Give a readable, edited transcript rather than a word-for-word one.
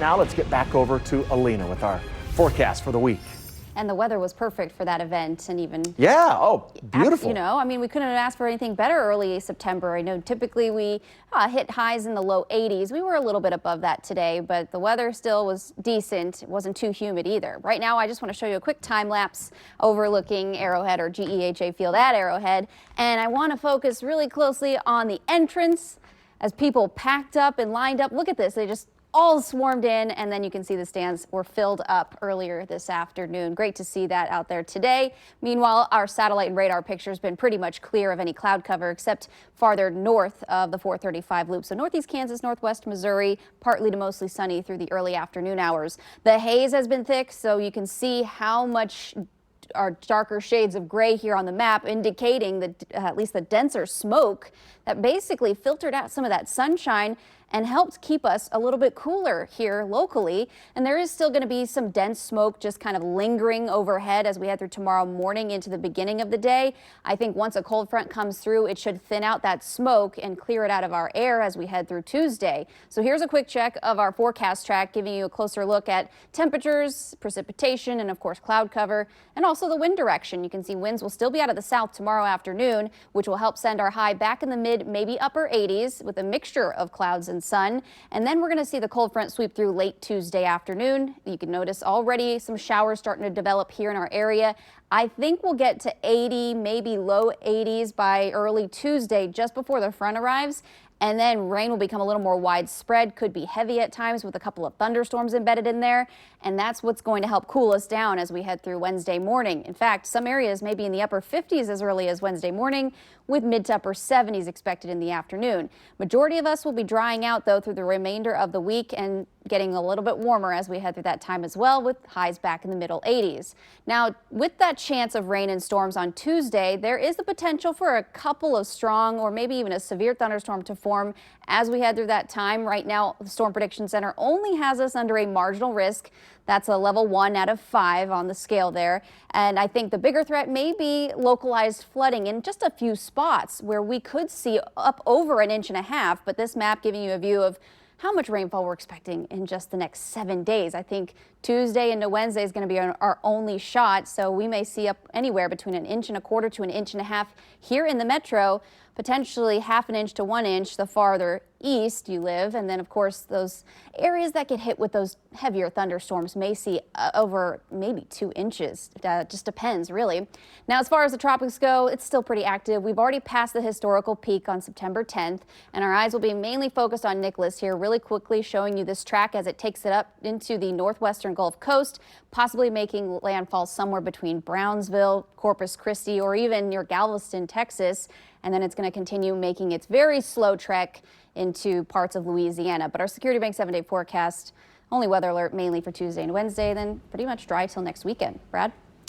Now let's get back over to Alina with our forecast for the week. And the weather was perfect for that event, and even beautiful. You know, I mean, we couldn't have asked for anything better early September. I know typically we hit highs in the low 80s. We were a little bit above that today, but the weather still was decent. It wasn't too humid either. Right now, I just want to show you a quick time lapse overlooking Arrowhead, or GEHA Field at Arrowhead, and I want to focus really closely on the entrance as people packed up and lined up. Look at this. They just all swarmed in, and then you can see the stands were filled up earlier this afternoon. Great to see that out there today. Meanwhile, our satellite and radar picture has been pretty much clear of any cloud cover except farther north of the 435 loop. So northeast Kansas, northwest Missouri, partly to mostly sunny through the early afternoon hours. The haze has been thick, so you can see how much are darker shades of gray here on the map, indicating that at least the denser smoke that basically filtered out some of that sunshine and helped keep us a little bit cooler here locally. And there is still going to be some dense smoke just kind of lingering overhead as we head through tomorrow morning into the beginning of the day. I think once a cold front comes through, it should thin out that smoke and clear it out of our air as we head through Tuesday. So here's a quick check of our forecast track, giving you a closer look at temperatures, precipitation, and of course cloud cover, and also the wind direction. You can see winds will still be out of the south tomorrow afternoon, which will help send our high back in the mid, maybe upper 80s with a mixture of clouds and sun. And then we're going to see the cold front sweep through late Tuesday afternoon. You can notice already some showers starting to develop here in our area. I think we'll get to 80, maybe low 80s by early Tuesday, just before the front arrives. And then rain will become a little more widespread, could be heavy at times with a couple of thunderstorms embedded in there. And that's what's going to help cool us down as we head through Wednesday morning. In fact, some areas may be in the upper 50s as early as Wednesday morning, with mid to upper 70s expected in the afternoon. Majority of us will be drying out, though, through the remainder of the week and getting a little bit warmer as we head through that time as well, with highs back in the middle 80s. Now, with that chance of rain and storms on Tuesday, there is the potential for a couple of strong or maybe even a severe thunderstorm to form as we head through that time. Right now, the Storm Prediction Center only has us under a marginal risk. That's a level 1 out of 5 on the scale there. And I think the bigger threat may be localized flooding in just a few spots where we could see up over 1.5 inches. But this map giving you a view of how much rainfall we're expecting in just the next 7 days. I think Tuesday into Wednesday is going to be our only shot, so we may see up anywhere between 1.25 inches to 1.5 inches here in the metro, potentially 1/2 inch to 1 inch the farther east you live. And then, of course, those areas that get hit with those heavier thunderstorms may see over maybe 2 inches. Just depends, really. Now, as far as the tropics go, it's still pretty active. We've already passed the historical peak on September 10th, and our eyes will be mainly focused on Nicholas here, really quickly showing you this track as it takes it up into the northwestern Gulf Coast, possibly making landfall somewhere between Brownsville, Corpus Christi, or even near Galveston, Texas. And then it's going to continue making its very slow trek into parts of Louisiana. But our Security Bank 7-day forecast, only weather alert mainly for Tuesday and Wednesday, then pretty much dry till next weekend. Brad?